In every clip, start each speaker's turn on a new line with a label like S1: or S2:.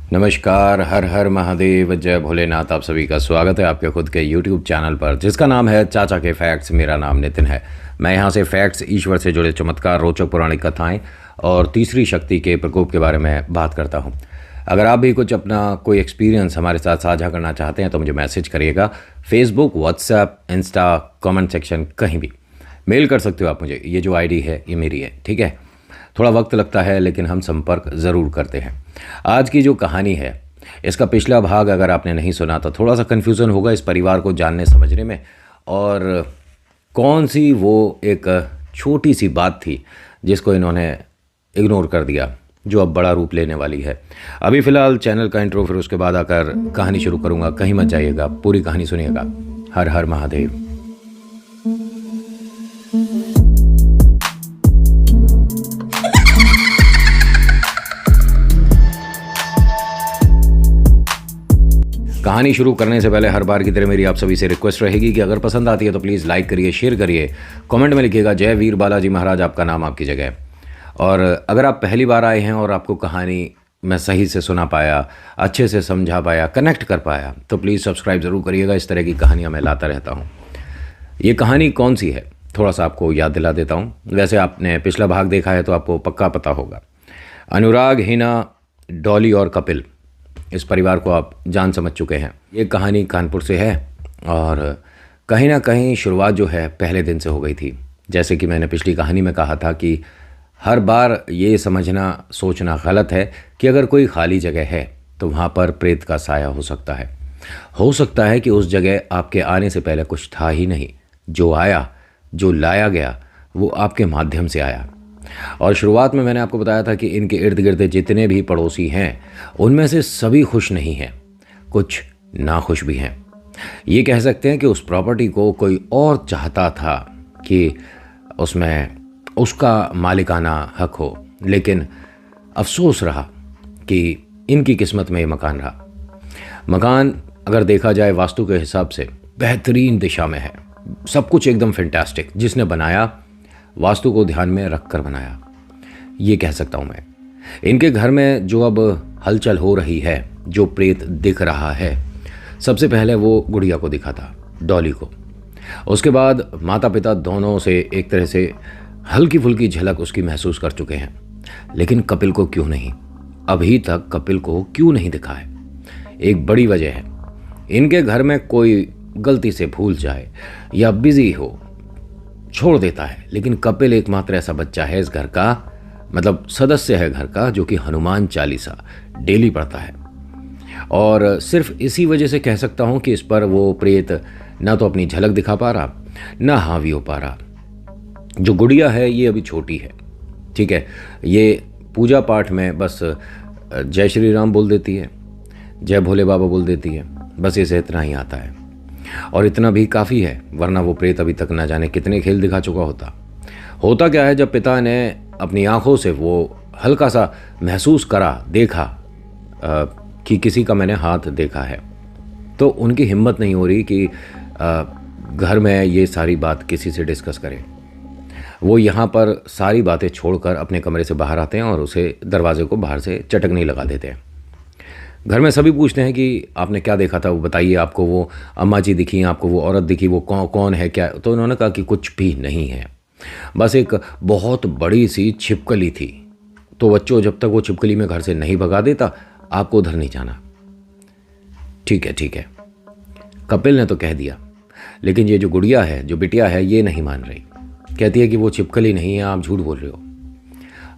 S1: नमस्कार, हर हर महादेव, जय भोलेनाथ। आप सभी का स्वागत है आपके खुद के YouTube चैनल पर जिसका नाम है चाचा के फैक्ट्स। मेरा नाम नितिन है। मैं यहाँ से फैक्ट्स, ईश्वर से जुड़े चमत्कार, रोचक पौराणिक कथाएं और तीसरी शक्ति के प्रकोप के बारे में बात करता हूँ। अगर आप भी कुछ अपना कोई एक्सपीरियंस हमारे साथ साझा करना चाहते हैं तो मुझे मैसेज करिएगा। Facebook, WhatsApp, Insta, comment section, कहीं भी मेल कर सकते हो आप मुझे। ये जो आईडी है ये मेरी है, ठीक है। थोड़ा वक्त लगता है लेकिन हम संपर्क ज़रूर करते हैं। आज की जो कहानी है इसका पिछला भाग अगर आपने नहीं सुना तो थोड़ा सा कन्फ्यूज़न होगा इस परिवार को जानने समझने में, और कौन सी वो एक छोटी सी बात थी जिसको इन्होंने इग्नोर कर दिया, जो अब बड़ा रूप लेने वाली है। अभी फ़िलहाल चैनल का इंट्रो, फिर उसके बाद आकर कहानी शुरू करूँगा। कहीं मत जाइएगा, पूरी कहानी सुनिएगा। हर हर महादेव। कहानी शुरू करने से पहले हर बार की तरह मेरी आप सभी से रिक्वेस्ट रहेगी कि अगर पसंद आती है तो प्लीज़ लाइक करिए, शेयर करिए, कमेंट में लिखिएगा जय वीर बालाजी महाराज, आपका नाम आपकी जगह। और अगर आप पहली बार आए हैं और आपको कहानी मैं सही से सुना पाया, अच्छे से समझा पाया, कनेक्ट कर पाया, तो प्लीज़ सब्सक्राइब ज़रूर करिएगा। इस तरह की कहानियाँ मैं लाता रहता हूँ। ये कहानी कौन सी है थोड़ा सा आपको याद दिला देता हूँ। वैसे आपने पिछला भाग देखा है तो आपको पक्का पता होगा। अनुराग, हिना, डॉली और कपिल, इस परिवार को आप जान समझ चुके हैं। ये कहानी कानपुर से है और कहीं ना कहीं शुरुआत जो है पहले दिन से हो गई थी। जैसे कि मैंने पिछली कहानी में कहा था कि हर बार ये समझना सोचना गलत है कि अगर कोई खाली जगह है तो वहाँ पर प्रेत का साया हो सकता है। हो सकता है कि उस जगह आपके आने से पहले कुछ था ही नहीं। जो आया, जो लाया गया, वो आपके माध्यम से आया। और शुरुआत में मैंने आपको बताया था कि इनके इर्द गिर्द जितने भी पड़ोसी हैं उनमें से सभी खुश नहीं हैं, कुछ नाखुश भी हैं। ये कह सकते हैं कि उस प्रॉपर्टी को कोई और चाहता था कि उसमें उसका मालिकाना हक हो, लेकिन अफसोस रहा कि इनकी किस्मत में ये मकान रहा। मकान अगर देखा जाए वास्तु के हिसाब से बेहतरीन दिशा में है, सब कुछ एकदम फैंटास्टिक। जिसने बनाया वास्तु को ध्यान में रख कर बनाया, ये कह सकता हूँ मैं। इनके घर में जो अब हलचल हो रही है, जो प्रेत दिख रहा है, सबसे पहले वो गुड़िया को दिखा था, डॉली को। उसके बाद माता पिता दोनों से एक तरह से हल्की फुल्की झलक उसकी महसूस कर चुके हैं। लेकिन कपिल को क्यों नहीं, अभी तक कपिल को क्यों नहीं दिखा है? एक बड़ी वजह है, इनके घर में कोई गलती से भूल जाए या बिजी हो, छोड़ देता है। लेकिन कपिल एकमात्र ऐसा बच्चा है इस घर का, मतलब सदस्य है घर का, जो कि हनुमान चालीसा डेली पढ़ता है। और सिर्फ इसी वजह से कह सकता हूँ कि इस पर वो प्रेत ना तो अपनी झलक दिखा पा रहा, ना हावी हो पा रहा। जो गुड़िया है ये अभी छोटी है, ठीक है। ये पूजा पाठ में बस जय श्री राम बोल देती है, जय भोले बाबा बोल देती है, बस इसे इतना ही आता है। और इतना भी काफ़ी है, वरना वो प्रेत अभी तक ना जाने कितने खेल दिखा चुका होता। होता क्या है, जब पिता ने अपनी आंखों से वो हल्का सा महसूस करा, देखा कि किसी का मैंने हाथ देखा है, तो उनकी हिम्मत नहीं हो रही कि घर में ये सारी बात किसी से डिस्कस करें। वो यहाँ पर सारी बातें छोड़कर अपने कमरे से बाहर आते हैं और उसे दरवाजे को बाहर से चटकनी लगा देते हैं। घर में सभी पूछते हैं कि आपने क्या देखा था, वो बताइए। आपको वो अम्मा जी दिखी, आपको वो औरत दिखी, वो कौन है, क्या? तो उन्होंने कहा कि कुछ भी नहीं है, बस एक बहुत बड़ी सी छिपकली थी। तो बच्चों, जब तक वो छिपकली में घर से नहीं भगा देता आपको उधर नहीं जाना। ठीक है, ठीक है, कपिल ने तो कह दिया। लेकिन ये जो गुड़िया है, जो बिटिया है, ये नहीं मान रही। कहती है कि वो छिपकली नहीं है, आप झूठ बोल रहे हो,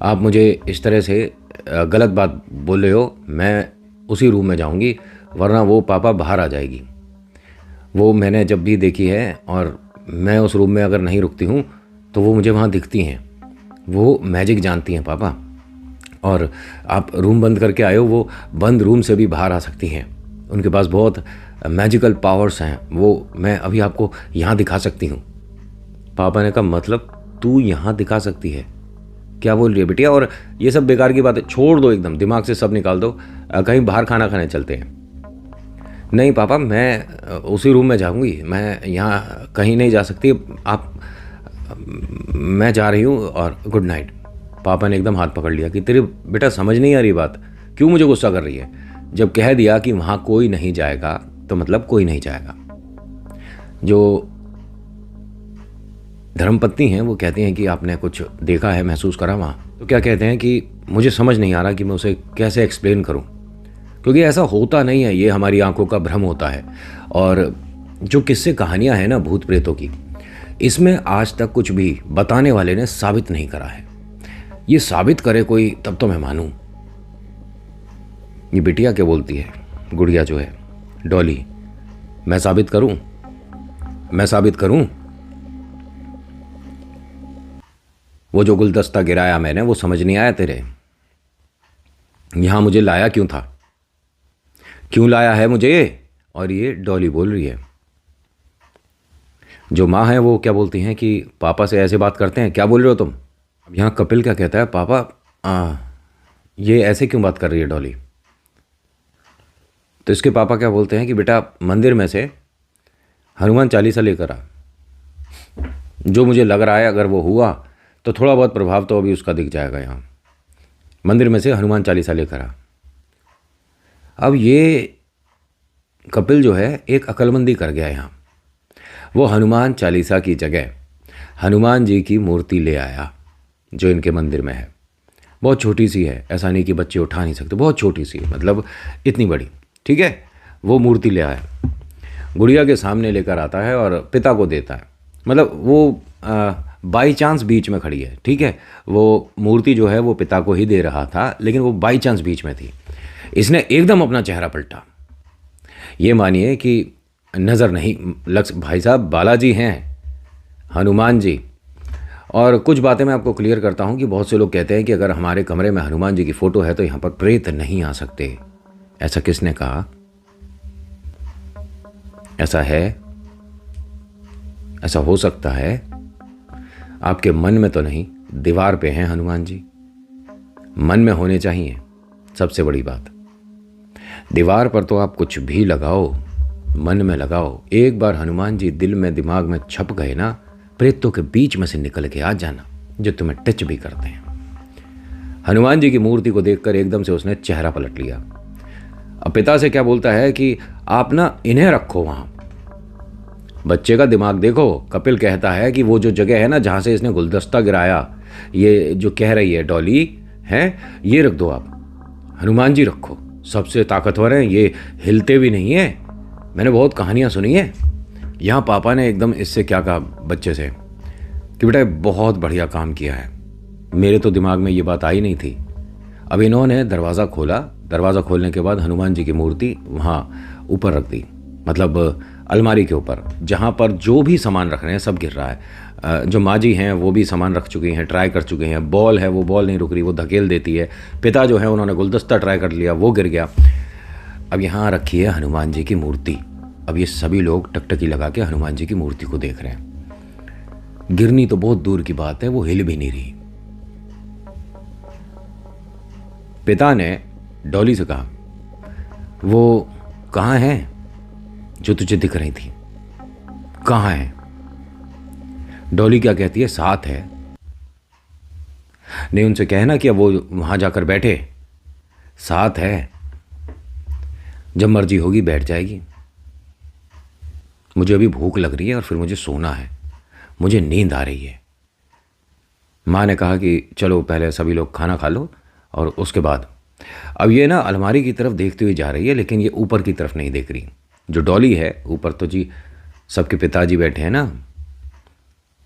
S1: आप मुझे इस तरह से गलत बात बोल रहे हो। मैं उसी रूम में जाऊंगी, वरना वो पापा बाहर आ जाएगी। वो मैंने जब भी देखी है, और मैं उस रूम में अगर नहीं रुकती हूँ तो वो मुझे वहाँ दिखती हैं। वो मैजिक जानती हैं पापा, और आप रूम बंद करके आए हो, वो बंद रूम से भी बाहर आ सकती हैं। उनके पास बहुत मैजिकल पावर्स हैं, वो मैं अभी आपको यहाँ दिखा सकती हूँ। पापा ने कहा, मतलब तू यहाँ दिखा सकती है? क्या बोल रही है बिटिया? और ये सब बेकार की बातें छोड़ दो, एकदम दिमाग से सब निकाल दो। कहीं बाहर खाना खाने चलते हैं। नहीं पापा, मैं उसी रूम में जाऊंगी, मैं यहाँ कहीं नहीं जा सकती। आप, मैं जा रही हूँ और गुड नाइट। पापा ने एकदम हाथ पकड़ लिया कि तेरे बेटा समझ नहीं आ रही बात, क्यों मुझे गुस्सा कर रही है? जब कह दिया कि वहाँ कोई नहीं जाएगा तो मतलब कोई नहीं जाएगा। जो धर्मपत्नी हैं वो कहती हैं कि आपने कुछ देखा है, महसूस करा वहाँ? तो क्या कहते हैं कि मुझे समझ नहीं आ रहा कि मैं उसे कैसे एक्सप्लेन करूँ, क्योंकि ऐसा होता नहीं है, ये हमारी आंखों का भ्रम होता है। और जो किस्से कहानियाँ हैं ना भूत प्रेतों की, इसमें आज तक कुछ भी बताने वाले ने साबित नहीं करा है। ये साबित करे कोई तब तो मैं मानूं। ये बिटिया क्या बोलती है, गुड़िया जो है डॉली, मैं साबित करूं, मैं साबित करूं? वो जो गुलदस्ता गिराया मैंने वो समझ नहीं आया तेरे? यहां मुझे लाया क्यों था, क्यों लाया है मुझे? और ये डॉली बोल रही है। जो माँ है वो क्या बोलती हैं कि पापा से ऐसे बात करते हैं, क्या बोल रहे हो तुम? अब यहाँ कपिल क्या कहता है, पापा ये ऐसे क्यों बात कर रही है डॉली? तो इसके पापा क्या बोलते हैं कि बेटा मंदिर में से हनुमान चालीसा लेकर आ। जो मुझे लग रहा है अगर वो हुआ तो थोड़ा बहुत प्रभाव तो अभी उसका दिख जाएगा। यहाँ मंदिर में से हनुमान चालीसा लेकर आ। अब ये कपिल जो है एक अक्लमंदी कर गया यहाँ। वो हनुमान चालीसा की जगह हनुमान जी की मूर्ति ले आया जो इनके मंदिर में है। बहुत छोटी सी है, ऐसा नहीं कि बच्चे उठा नहीं सकते, बहुत छोटी सी है, मतलब इतनी बड़ी, ठीक है। वो मूर्ति ले आया, गुड़िया के सामने लेकर आता है और पिता को देता है। मतलब वो बाई चांस बीच में खड़ी है, ठीक है। वो मूर्ति जो है वो पिता को ही दे रहा था, लेकिन वो बाई चांस बीच में थी। इसने एकदम अपना चेहरा पलटा। ये मानिए कि नज़र नहीं लग, भाई साहब बालाजी हैं, हनुमान जी। और कुछ बातें मैं आपको क्लियर करता हूं कि बहुत से लोग कहते हैं कि अगर हमारे कमरे में हनुमान जी की फ़ोटो है तो यहाँ पर प्रेत नहीं आ सकते। ऐसा किसने कहा? ऐसा है, ऐसा हो सकता है, आपके मन में तो नहीं, दीवार पे हैं हनुमान जी। मन में होने चाहिए, सबसे बड़ी बात। दीवार पर तो आप कुछ भी लगाओ, मन में लगाओ। एक बार हनुमान जी दिल में दिमाग में छप गए ना, प्रेतों के बीच में से निकल के आ जाना, जो तुम्हें टच भी करते हैं। हनुमान जी की मूर्ति को देखकर एकदम से उसने चेहरा पलट लिया। अब पिता से क्या बोलता है कि आप ना इन्हें रखो वहां। बच्चे का दिमाग देखो। कपिल कहता है कि वो जो जगह है ना जहां से इसने गुलदस्ता गिराया, ये जो कह रही है डॉली है, ये रख दो आप, हनुमान जी रखो, सबसे ताकतवर हैं ये, हिलते भी नहीं है। मैंने बहुत कहानियां सुनी है। यहाँ पापा ने एकदम इससे क्या कहा बच्चे से कि बेटा बहुत बढ़िया काम किया है, मेरे तो दिमाग में ये बात आई नहीं थी। अब इन्होंने दरवाज़ा खोला, दरवाज़ा खोलने के बाद हनुमान जी की मूर्ति वहाँ ऊपर रख दी, मतलब अलमारी के ऊपर, जहाँ पर जो भी सामान रख रहे हैं सब गिर रहा है। जो माँ जी हैं वो भी सामान रख चुकी हैं, ट्राई कर चुके हैं। बॉल है, वो बॉल नहीं रुक रही, वो धकेल देती है। पिता जो है उन्होंने गुलदस्ता ट्राई कर लिया, वो गिर गया। अब यहाँ रखी है हनुमान जी की मूर्ति। अब ये सभी लोग टकटकी लगा के हनुमान जी की मूर्ति को देख रहे हैं। गिरनी तो बहुत दूर की बात है, वो हिल भी नहीं रही। पिता ने डॉली से कहा, वो कहाँ है जो तुझे दिख रही थी, कहाँ है? डॉली क्या कहती है, साथ है। नहीं, उनसे कहना कि अब वो वहां जाकर बैठे, साथ है, जब मर्जी होगी बैठ जाएगी। मुझे अभी भूख लग रही है और फिर मुझे सोना है, मुझे नींद आ रही है। माँ ने कहा कि चलो पहले सभी लोग खाना खा लो और उसके बाद। अब ये ना अलमारी की तरफ देखती हुई जा रही है, लेकिन ये ऊपर की तरफ नहीं देख रही। जो डॉली है ऊपर तो जी सबके पिताजी बैठे हैं ना,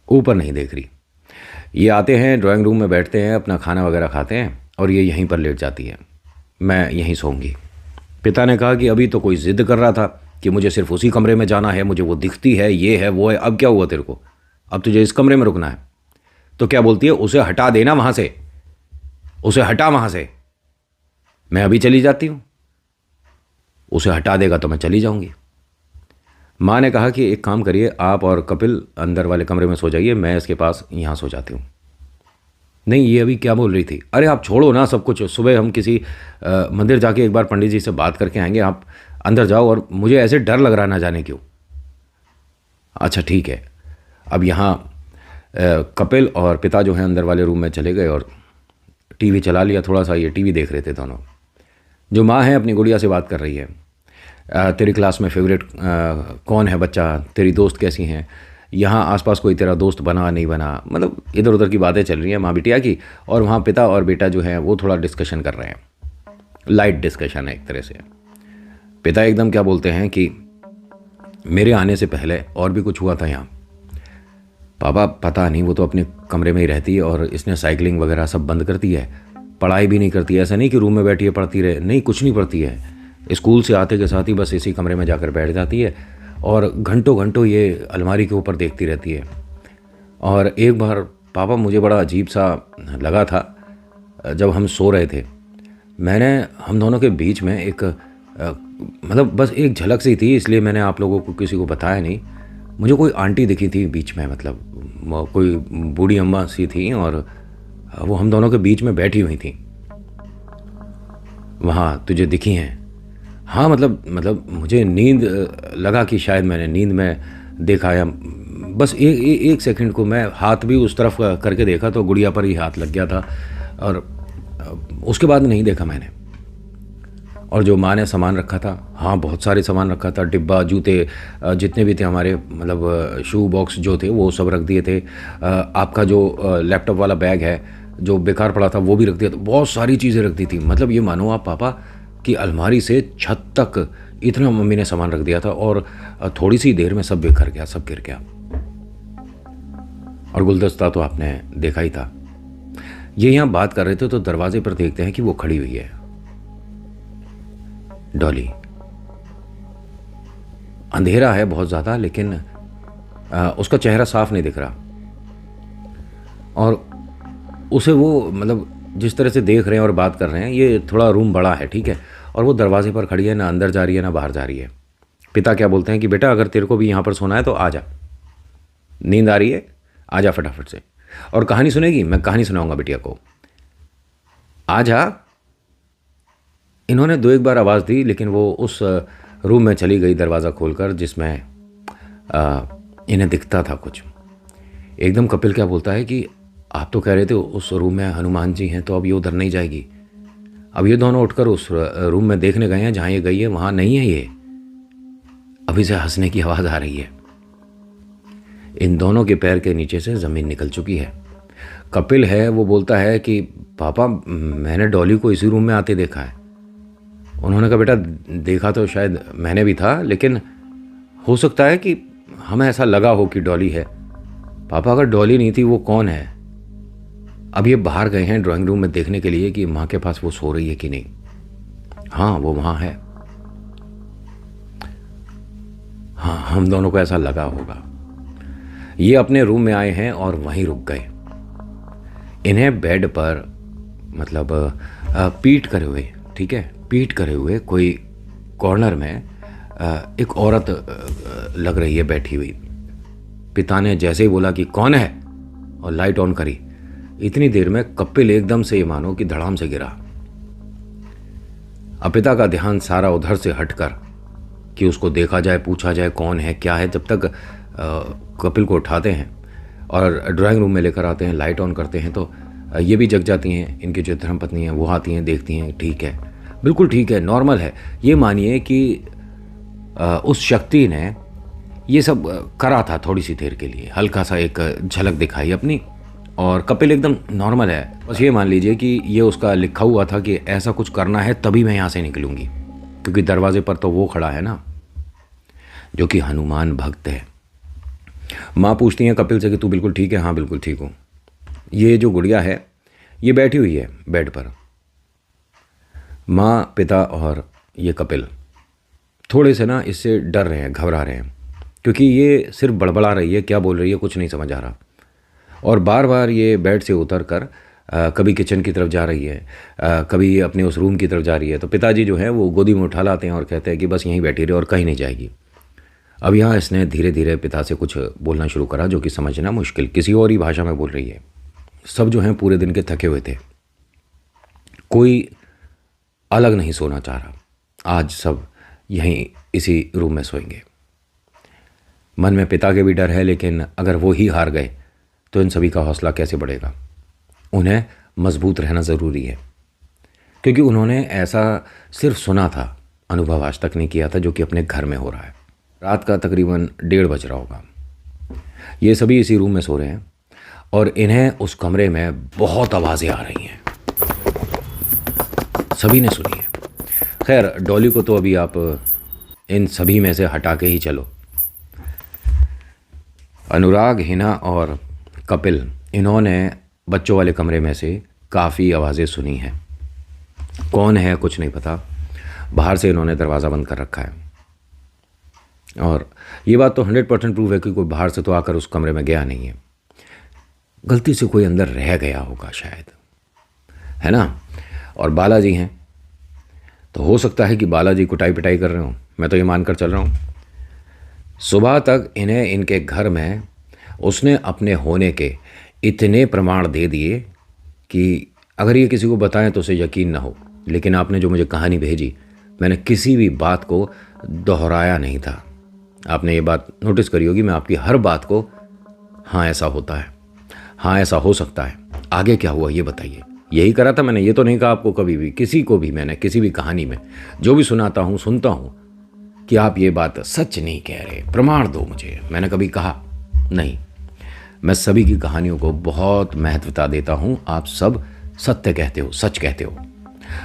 S1: ऊपर नहीं देख रही। ये आते हैं ड्राइंग रूम में बैठते हैं, अपना खाना वगैरह खाते हैं और ये यहीं पर लेट जाती है, मैं यहीं सोऊंगी। पिता ने कहा कि अभी तो कोई ज़िद कर रहा था कि मुझे सिर्फ उसी कमरे में जाना है, मुझे वो दिखती है, ये है वो है। अब क्या हुआ तेरे को, अब तुझे इस कमरे में रुकना है? तो क्या बोलती है, उसे हटा देना वहाँ से, उसे हटा वहाँ से, मैं अभी चली जाती हूँ। उसे हटा देगा तो मैं चली जाऊँगी। माँ ने कहा कि एक काम करिए, आप और कपिल अंदर वाले कमरे में सो जाइए, मैं इसके पास यहाँ सो जाती हूँ। नहीं, ये अभी क्या बोल रही थी, अरे आप छोड़ो ना सब कुछ, सुबह हम किसी मंदिर जाके एक बार पंडित जी से बात करके आएंगे, आप अंदर जाओ, और मुझे ऐसे डर लग रहा ना जाने क्यों। अच्छा ठीक है। अब यहाँ कपिल और पिता जो हैं अंदर वाले रूम में चले गए और टीवी चला लिया थोड़ा सा, ये टीवी देख रहे थे दोनों। जो माँ है अपनी गुड़िया से बात कर रही है, तेरी क्लास में फेवरेट कौन है बच्चा, तेरी दोस्त कैसी हैं, यहाँ आसपास कोई तेरा दोस्त बना नहीं बना, मतलब इधर उधर की बातें चल रही हैं माँ बिटिया की। और वहाँ पिता और बेटा जो है वो थोड़ा डिस्कशन कर रहे हैं, लाइट डिस्कशन है एक तरह से। पिता एकदम क्या बोलते हैं कि मेरे आने से पहले और भी कुछ हुआ था यहाँ। पापा पता नहीं, वो तो अपने कमरे में ही रहती है और इसने साइकिलिंग वगैरह सब बंद कर दी है, पढ़ाई भी नहीं करती है। ऐसा नहीं कि रूम में बैठी है पढ़ती रहे, नहीं, कुछ नहीं पढ़ती है। स्कूल से आते के साथ ही बस इसी कमरे में जाकर बैठ जाती है और घंटों घंटों ये अलमारी के ऊपर देखती रहती है। और एक बार पापा मुझे बड़ा अजीब सा लगा था, जब हम सो रहे थे, मैंने हम दोनों के बीच में एक मतलब बस एक झलक सी थी, इसलिए मैंने आप लोगों को किसी को बताया नहीं। मुझे कोई आंटी दिखी थी बीच में, मतलब कोई बूढ़ी अम्मा सी थी और वो हम दोनों के बीच में बैठी हुई थी। वहाँ तुझे दिखी हैं? हाँ, मतलब मुझे नींद लगा कि शायद मैंने नींद में देखा, या बस एक सेकंड को मैं हाथ भी उस तरफ करके देखा तो गुड़िया पर ही हाथ लग गया था, और उसके बाद नहीं देखा मैंने। और जो माँ ने सामान रखा था, हाँ बहुत सारे सामान रखा था, डिब्बा, जूते, जितने भी थे हमारे, मतलब शू बॉक्स जो थे वो सब रख दिए थे। आपका जो लैपटॉप वाला बैग है जो बेकार पड़ा था वो भी रख दिया था, बहुत सारी चीज़ें रख दी थी। मतलब ये मानो आप पापा कि अलमारी से छत तक इतना मम्मी ने सामान रख दिया था, और थोड़ी सी देर में सब बिखर गया, सब गिर गया। और गुलदस्ता तो आपने देखा ही था। ये यहाँ बात कर रहे थे तो दरवाजे पर देखते हैं कि वो खड़ी हुई है, डॉली। अंधेरा है बहुत ज़्यादा, लेकिन उसका चेहरा साफ नहीं दिख रहा, और उसे वो मतलब जिस तरह से देख रहे हैं और बात कर रहे हैं, ये थोड़ा रूम बड़ा है, ठीक है, और वो दरवाजे पर खड़ी है, ना अंदर जा रही है ना बाहर जा रही है। पिता क्या बोलते हैं कि बेटा अगर तेरे को भी यहाँ पर सोना है तो आ जा, नींद आ रही है, आ जा फटाफट से। और कहानी सुनेगी? मैं कहानी सुनाऊंगा बिटिया को, आ जा। इन्होंने 2-1 बार आवाज़ दी, लेकिन वो उस रूम में चली गई दरवाज़ा खोलकर जिसमें इन्हें दिखता था कुछ। एकदम कपिल क्या बोलता है कि आप तो कह रहे थे उस रूम में हनुमान जी हैं, तो अब ये उधर नहीं जाएगी। अब ये दोनों उठकर उस रूम में देखने गए हैं जहाँ ये गई है, वहाँ नहीं है ये। अभी से हंसने की आवाज़ आ रही है। इन दोनों के पैर के नीचे से ज़मीन निकल चुकी है। कपिल है वो बोलता है कि पापा मैंने डॉली को इसी रूम में आते देखा है। उन्होंने कहा बेटा देखा तो शायद मैंने भी था, लेकिन हो सकता है कि हमें ऐसा लगा हो कि डॉली है। पापा अगर डॉली नहीं थी वो कौन है? अब ये बाहर गए हैं ड्राइंग रूम में देखने के लिए कि माँ के पास वो सो रही है कि नहीं। हाँ वो वहाँ है। हाँ हम दोनों को ऐसा लगा होगा। ये अपने रूम में आए हैं और वहीं रुक गए। इन्हें बेड पर मतलब पीठ करे हुए, ठीक है, पीठ करे हुए कोई कॉर्नर में एक औरत लग रही है बैठी हुई। पिता ने जैसे ही बोला कि कौन है और लाइट ऑन करी, इतनी देर में कपिल एकदम से ये मानो कि धड़ाम से गिरा। अब पिता का ध्यान सारा उधर से हटकर कि उसको देखा जाए, पूछा जाए कौन है क्या है, जब तक कपिल को उठाते हैं और ड्राइंग रूम में लेकर आते हैं, लाइट ऑन करते हैं, तो ये भी जग जाती हैं। इनकी जो धर्मपत्नी हैं वो आती हैं, देखती हैं, ठीक है, बिल्कुल ठीक है, नॉर्मल है। ये मानिए कि उस शक्ति ने ये सब करा था थोड़ी सी देर के लिए, हल्का सा एक झलक दिखाई अपनी, और कपिल एकदम नॉर्मल है। बस ये मान लीजिए कि ये उसका लिखा हुआ था कि ऐसा कुछ करना है तभी मैं यहाँ से निकलूँगी, क्योंकि दरवाजे पर तो वो खड़ा है ना जो कि हनुमान भक्त है। माँ पूछती हैं कपिल से कि तू बिल्कुल ठीक है? हाँ बिल्कुल ठीक हूँ। ये जो गुड़िया है ये बैठी हुई है बेड पर। माँ, पिता और ये कपिल थोड़े से ना इससे डर रहे हैं, घबरा रहे हैं, क्योंकि ये सिर्फ बड़बड़ा रही है, क्या बोल रही है कुछ नहीं समझ आ रहा। और बार बार ये बेड से उतर कर कभी किचन की तरफ जा रही है, कभी अपने उस रूम की तरफ जा रही है। तो पिताजी जो है वो गोदी में उठा लाते हैं और कहते हैं कि बस यहीं बैठी रहे और कहीं नहीं जाएगी। अब यहाँ इसने धीरे धीरे पिता से कुछ बोलना शुरू करा जो कि समझना मुश्किल, किसी और ही भाषा में बोल रही है। सब जो हैं पूरे दिन के थके हुए थे, कोई अलग नहीं सोना चाह रहा। आज सब यहीं इसी रूम में सोएंगे। मन में पिता के भी डर है, लेकिन अगर वो ही हार गए तो इन सभी का हौसला कैसे बढ़ेगा। उन्हें मजबूत रहना ज़रूरी है। क्योंकि उन्होंने ऐसा सिर्फ सुना था, अनुभव आज तक नहीं किया था, जो कि अपने घर में हो रहा है। रात का तकरीबन 1:30 बज रहा होगा। ये सभी इसी रूम में सो रहे हैं और इन्हें उस कमरे में बहुत आवाज़ें आ रही हैं। सभी ने सुनी है। खैर, डॉली को तो अभी आप इन सभी में से हटा के ही चलो। अनुराग, हिना और कपिल, इन्होंने बच्चों वाले कमरे में से काफ़ी आवाज़ें सुनी हैं। कौन है कुछ नहीं पता। बाहर से इन्होंने दरवाज़ा बंद कर रखा है और ये बात तो 100% प्रूव है कि कोई बाहर से तो आकर उस कमरे में गया नहीं है। गलती से कोई अंदर रह गया होगा शायद, है ना। और बालाजी हैं तो हो सकता है कि बालाजी कुटाई पिटाई कर रहे हो। मैं तो ये मानकर चल रहा हूँ। सुबह तक इन्हें इनके घर में उसने अपने होने के इतने प्रमाण दे दिए कि अगर ये किसी को बताएं तो उसे यकीन ना हो। लेकिन आपने जो मुझे कहानी भेजी, मैंने किसी भी बात को दोहराया नहीं था। आपने ये बात नोटिस करी होगी, मैं आपकी हर बात को हाँ ऐसा होता है, हाँ ऐसा हो सकता है, आगे क्या हुआ ये बताइए, यही करा था मैंने। ये तो नहीं कहा आपको कभी भी, किसी को भी मैंने किसी भी कहानी में जो भी सुनाता हूँ सुनता हूँ कि आप ये बात सच नहीं कह रहे, प्रमाण दो मुझे, मैंने कभी कहा नहीं। मैं सभी की कहानियों को बहुत महत्वता देता हूँ। आप सब सत्य कहते हो, सच कहते हो,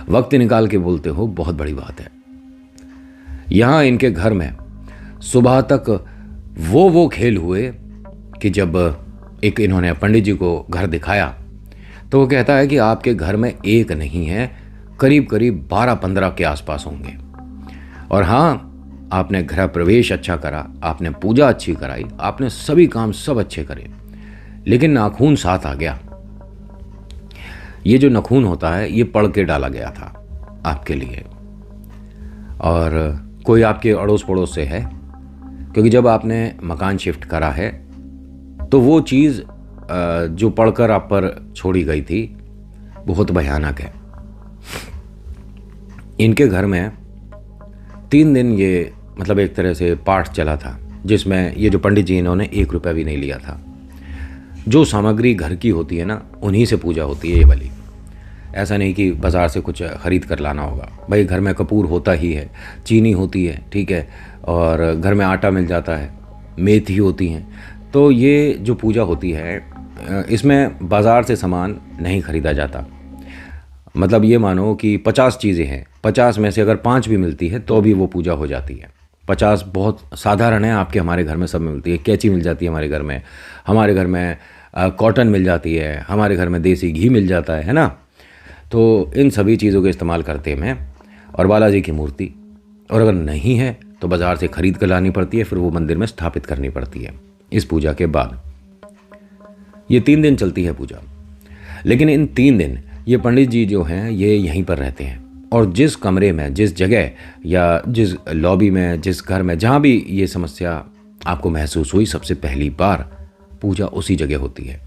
S1: वक्त निकाल के बोलते हो, बहुत बड़ी बात है। यहाँ इनके घर में सुबह तक वो खेल हुए कि जब एक इन्होंने पंडित जी को घर दिखाया तो वो कहता है कि आपके घर में एक नहीं है, करीब करीब 12-15 के आसपास होंगे। और हाँ, आपने गृह प्रवेश अच्छा करा, आपने पूजा अच्छी कराई, आपने सभी काम सब अच्छे करे, लेकिन नाखून साथ आ गया। ये जो नाखून होता है ये पढ़ के डाला गया था आपके लिए, और कोई आपके अड़ोस पड़ोस से है, क्योंकि जब आपने मकान शिफ्ट करा है तो वो चीज़ जो पढ़कर आप पर छोड़ी गई थी बहुत भयानक है। इनके घर में 3 दिन ये मतलब एक तरह से पाठ चला था, जिसमें ये जो पंडित जी इन्होंने 1 रुपया भी नहीं लिया था। जो सामग्री घर की होती है ना, उन्हीं से पूजा होती है ये वाली। ऐसा नहीं कि बाज़ार से कुछ ख़रीद कर लाना होगा। भाई घर में कपूर होता ही है, चीनी होती है, ठीक है, और घर में आटा मिल जाता है, मेथी होती हैं। तो ये जो पूजा होती है इसमें बाज़ार से सामान नहीं ख़रीदा जाता। मतलब ये मानो कि 50 चीज़ें हैं, 50 में से अगर 5 भी मिलती है तो भी वो पूजा हो जाती है। 50 बहुत साधारण है, आपके हमारे घर में सब में मिलती है। कैंची मिल जाती है हमारे घर में कॉटन मिल जाती है, हमारे घर में देसी घी मिल जाता है ना। तो इन सभी चीज़ों का इस्तेमाल करते हैं मैं और बालाजी की मूर्ति। और अगर नहीं है तो बाज़ार से ख़रीद कर लानी पड़ती है, फिर वो मंदिर में स्थापित करनी पड़ती है इस पूजा के बाद। ये 3 दिन चलती है पूजा। लेकिन इन 3 दिन ये पंडित जी जो हैं ये यहीं पर रहते हैं, और जिस कमरे में, जिस जगह या जिस लॉबी में, जिस घर में, जहाँ भी ये समस्या आपको महसूस हुई, सबसे पहली बार पूजा उसी जगह होती है।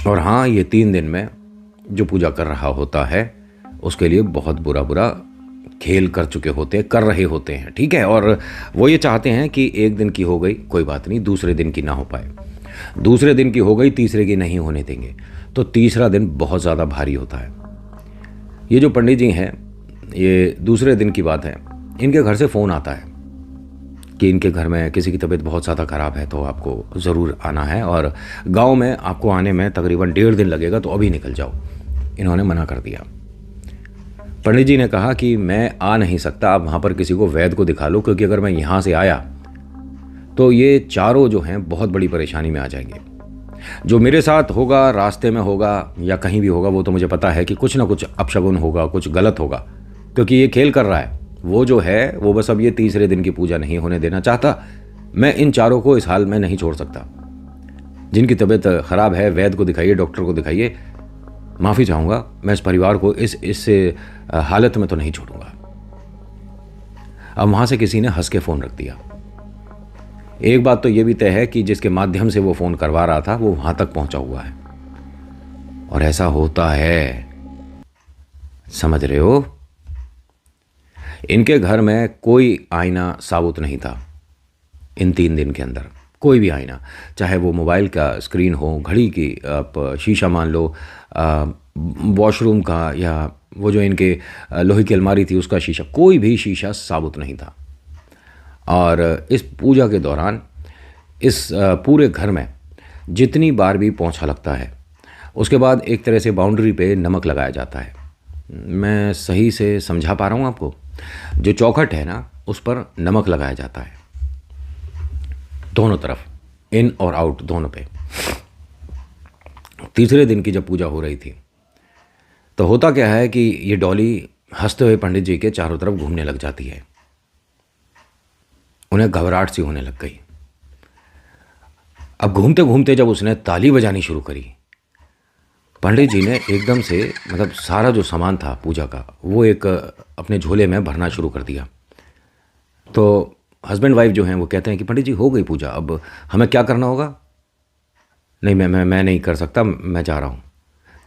S1: और हाँ, ये 3 दिन में जो पूजा कर रहा होता है उसके लिए बहुत बुरा बुरा खेल कर चुके होते हैं, कर रहे होते हैं, ठीक है। और वो ये चाहते हैं कि एक दिन की हो गई कोई बात नहीं, दूसरे दिन की ना हो पाए, दूसरे दिन की हो गई तीसरे की नहीं होने देंगे, तो तीसरा दिन बहुत ज़्यादा भारी होता है। ये जो पंडित जी हैं, ये दूसरे दिन की बात है, इनके घर से फ़ोन आता है कि इनके घर में किसी की तबीयत बहुत ज़्यादा ख़राब है, तो आपको ज़रूर आना है, और गांव में आपको आने में तकरीबन 1.5 दिन लगेगा, तो अभी निकल जाओ। इन्होंने मना कर दिया। पंडित जी ने कहा कि मैं आ नहीं सकता, आप वहाँ पर किसी को वैद्य को दिखा लो, क्योंकि अगर मैं यहाँ से आया तो ये चारों जो हैं बहुत बड़ी परेशानी में आ जाएंगे। जो मेरे साथ होगा, रास्ते में होगा या कहीं भी होगा, वो तो मुझे पता है कि कुछ ना कुछ अपशगुन होगा, कुछ गलत होगा, क्योंकि ये खेल कर रहा है। वो जो है वो बस अब ये तीसरे दिन की पूजा नहीं होने देना चाहता। मैं इन चारों को इस हाल में नहीं छोड़ सकता। जिनकी तबीयत ख़राब है वैद्य को दिखाइए, डॉक्टर को दिखाइए। माफ़ी चाहूँगा, मैं इस परिवार को इस हालत में तो नहीं छोड़ूंगा। अब वहाँ से किसी ने हंस के फ़ोन रख दिया। एक बात तो ये भी तय है कि जिसके माध्यम से वो फ़ोन करवा रहा था वो वहाँ तक पहुँचा हुआ है, और ऐसा होता है, समझ रहे हो। इनके घर में कोई आईना साबुत नहीं था इन 3 दिन के अंदर, कोई भी आईना, चाहे वो मोबाइल का स्क्रीन हो, घड़ी की आप शीशा मान लो, वॉशरूम का, या वो जो इनके लोहे की अलमारी थी उसका शीशा, कोई भी शीशा साबुत नहीं था। और इस पूजा के दौरान इस पूरे घर में जितनी बार भी पोंछा लगता है, उसके बाद एक तरह से बाउंड्री पे नमक लगाया जाता है। मैं सही से समझा पा रहा हूँ आपको? जो चौखट है ना, उस पर नमक लगाया जाता है, दोनों तरफ, इन और आउट दोनों पे। तीसरे दिन की जब पूजा हो रही थी तो होता क्या है कि ये डॉली हंसते हुए पंडित जी के चारों तरफ घूमने लग जाती है। उन्हें घबराहट सी होने लग गई। अब घूमते घूमते जब उसने ताली बजानी शुरू करी, पंडित जी ने एकदम से, मतलब सारा जो सामान था पूजा का, वो एक अपने झोले में भरना शुरू कर दिया। तो हस्बैंड वाइफ जो हैं वो कहते हैं कि पंडित जी हो गई पूजा, अब हमें क्या करना होगा? नहीं, मैं नहीं कर सकता, मैं जा रहा हूँ।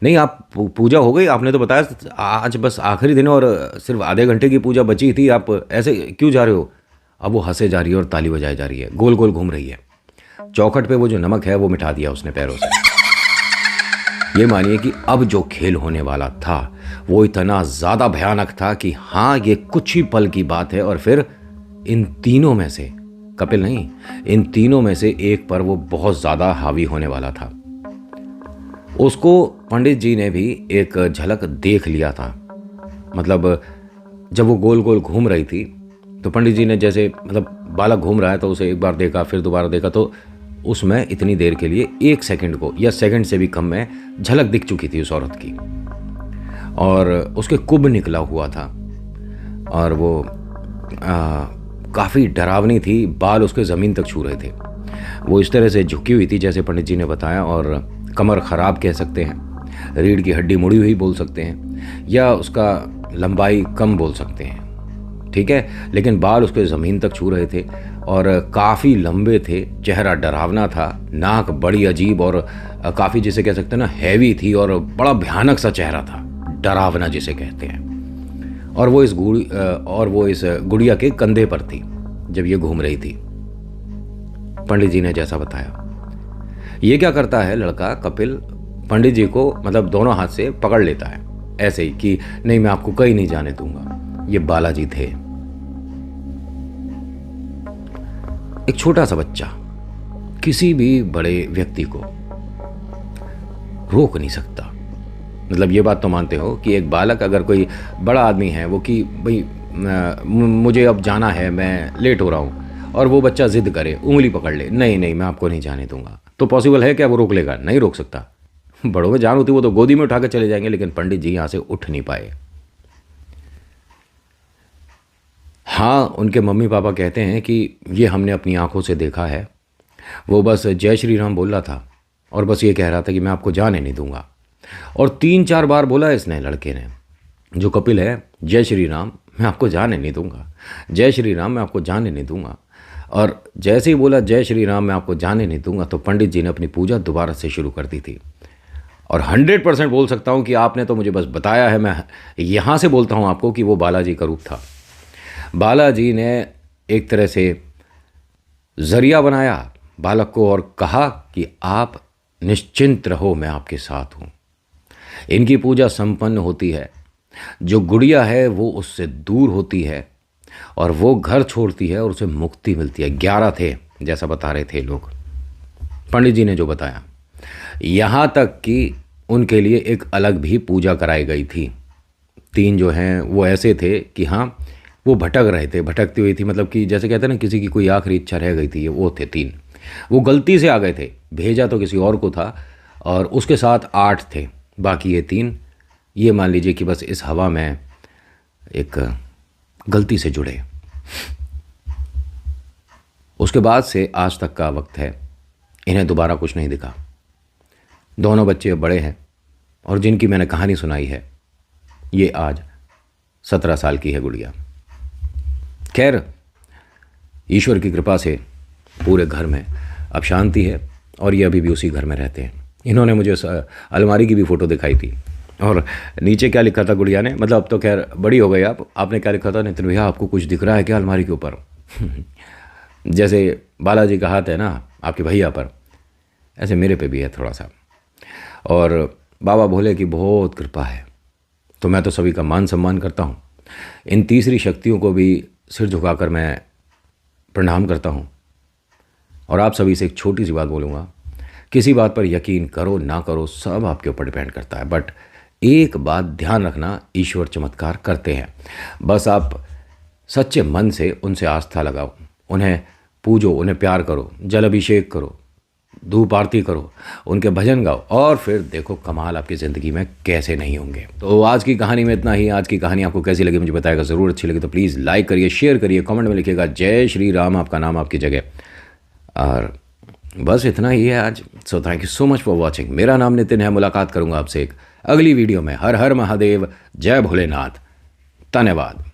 S1: नहीं, आप पूजा हो गई, आपने तो बताया आज बस आखिरी दिन और सिर्फ आधे घंटे की पूजा बची थी, आप ऐसे क्यों जा रहे हो? अब वो हंसे जा रही है और ताली बजाई जा रही है, गोल गोल घूम रही है। चौखट पे वो जो नमक है वो मिटा दिया उसने पैरों से। ये मानिए कि अब जो खेल होने वाला था वो इतना ज़्यादा भयानक था कि हाँ, ये कुछ ही पल की बात है और फिर इन तीनों में से, कपिल नहीं, इन तीनों में से एक पर वो बहुत ज़्यादा हावी होने वाला था। उसको पंडित जी ने भी एक झलक देख लिया था। मतलब जब वो गोल गोल घूम रही थी तो पंडित जी ने जैसे, मतलब बालक घूम रहा है तो उसे एक बार देखा, फिर दोबारा देखा, तो उसमें इतनी देर के लिए 1 सेकंड को या सेकंड से भी कम में झलक दिख चुकी थी उस औरत की। और उसके कुब निकला हुआ था और वो काफ़ी डरावनी थी, बाल उसके ज़मीन तक छू रहे थे। वो इस तरह से झुकी हुई थी जैसे पंडित जी ने बताया, और कमर ख़राब कह सकते हैं, रीढ़ की हड्डी मुड़ी हुई बोल सकते हैं, या उसका लंबाई कम बोल सकते हैं, ठीक है, लेकिन बाल उसके ज़मीन तक छू रहे थे और काफ़ी लंबे थे। चेहरा डरावना था, नाक बड़ी अजीब और काफ़ी, जिसे कह सकते हैं ना, हैवी थी, और बड़ा भयानक सा चेहरा था, डरावना जिसे कहते हैं। और वो इस गुड़िया के कंधे पर थी जब ये घूम रही थी, पंडित जी ने जैसा बताया। ये क्या करता है लड़का कपिल, पंडित जी को मतलब दोनों हाथ से पकड़ लेता है ऐसे ही कि नहीं, मैं आपको कहीं नहीं जाने दूंगा। ये बालाजी थे, एक छोटा सा बच्चा किसी भी बड़े व्यक्ति को रोक नहीं सकता। मतलब ये बात तो मानते हो कि एक बालक, अगर कोई बड़ा आदमी है वो कि भाई मुझे अब जाना है, मैं लेट हो रहा हूँ, और वो बच्चा जिद करे, उंगली पकड़ ले, नहीं नहीं मैं आपको नहीं जाने दूंगा, तो पॉसिबल है क्या वो रोक लेगा? नहीं रोक सकता। बड़ों में जान होती वो तो गोदी में उठा कर चले जाएंगे, लेकिन पंडित जी यहाँ से उठ नहीं पाए। हाँ, उनके मम्मी पापा कहते हैं कि ये हमने अपनी आंखों से देखा है। वो बस जय श्री राम बोल रहा था और बस ये कह रहा था कि मैं आपको जाने नहीं दूंगा, और 3-4 बार बोला इसने, लड़के ने, जो कपिल है, जय श्री राम मैं आपको जाने नहीं दूंगा, जय श्री राम मैं आपको जाने नहीं दूंगा। और जैसे ही बोला जय श्री राम मैं आपको जाने नहीं दूंगा, तो पंडित जी ने अपनी पूजा दोबारा से शुरू कर दी थी। और 100% बोल सकता हूँ कि आपने तो मुझे बस बताया है, मैं यहाँ से बोलता हूँ आपको कि वो बालाजी का रूप था। बालाजी ने एक तरह से जरिया बनाया बालक को और कहा कि आप निश्चिंत रहो, मैं आपके साथ हूँ। इनकी पूजा संपन्न होती है, जो गुड़िया है वो उससे दूर होती है और वो घर छोड़ती है और उसे मुक्ति मिलती है। 11 थे जैसा बता रहे थे लोग, पंडित जी ने जो बताया। यहाँ तक कि उनके लिए एक अलग भी पूजा कराई गई थी। 3 जो हैं वो ऐसे थे कि हाँ, वो भटक रहे थे, भटकती हुई थी, मतलब कि जैसे कहते हैं ना, किसी की कोई आखिरी इच्छा रह गई थी, वो थे 3। वो गलती से आ गए थे, भेजा तो किसी और को था, और उसके साथ 8 थे, बाकी ये 3, ये मान लीजिए कि बस इस हवा में एक गलती से जुड़े। उसके बाद से आज तक का वक्त है, इन्हें दोबारा कुछ नहीं दिखा। दोनों बच्चे बड़े हैं और जिनकी मैंने कहानी सुनाई है, ये आज 17 साल की है गुड़िया। खैर, ईश्वर की कृपा से पूरे घर में अब शांति है और ये अभी भी उसी घर में रहते हैं। इन्होंने मुझे अलमारी की भी फ़ोटो दिखाई थी, और नीचे क्या लिखा था गुड़िया ने, मतलब अब तो खैर बड़ी हो गई आपने क्या लिखा था नितिन भैया, आपको कुछ दिख रहा है क्या अलमारी के ऊपर? जैसे बालाजी का हाथ है ना आपके भैया पर, ऐसे मेरे पे भी है थोड़ा सा। और बाबा भोले की बहुत कृपा है, तो मैं तो सभी का मान सम्मान करता हूँ। इन तीसरी शक्तियों को भी सिर झुकाकर मैं प्रणाम करता हूँ। और आप सभी से एक छोटी सी बात बोलूँगा, किसी बात पर यकीन करो ना करो सब आपके ऊपर डिपेंड करता है, बट एक बात ध्यान रखना, ईश्वर चमत्कार करते हैं। बस आप सच्चे मन से उनसे आस्था लगाओ, उन्हें पूजो, उन्हें प्यार करो, जल अभिषेक करो, धूप आरती करो, उनके भजन गाओ, और फिर देखो कमाल आपकी ज़िंदगी में कैसे नहीं होंगे। तो आज की कहानी में इतना ही। आज की कहानी आपको कैसी लगी मुझे बताएगा ज़रूर। अच्छी लगी तो प्लीज़ लाइक करिए, शेयर करिए, कमेंट में लिखिएगा जय श्री राम, आपका नाम आपकी जगह। और बस इतना ही है आज। So thank you so much for watching. मेरा नाम नितिन है। मुलाकात करूंगा आपसे एक अगली वीडियो में। हर हर महादेव, जय भोलेनाथ, धन्यवाद।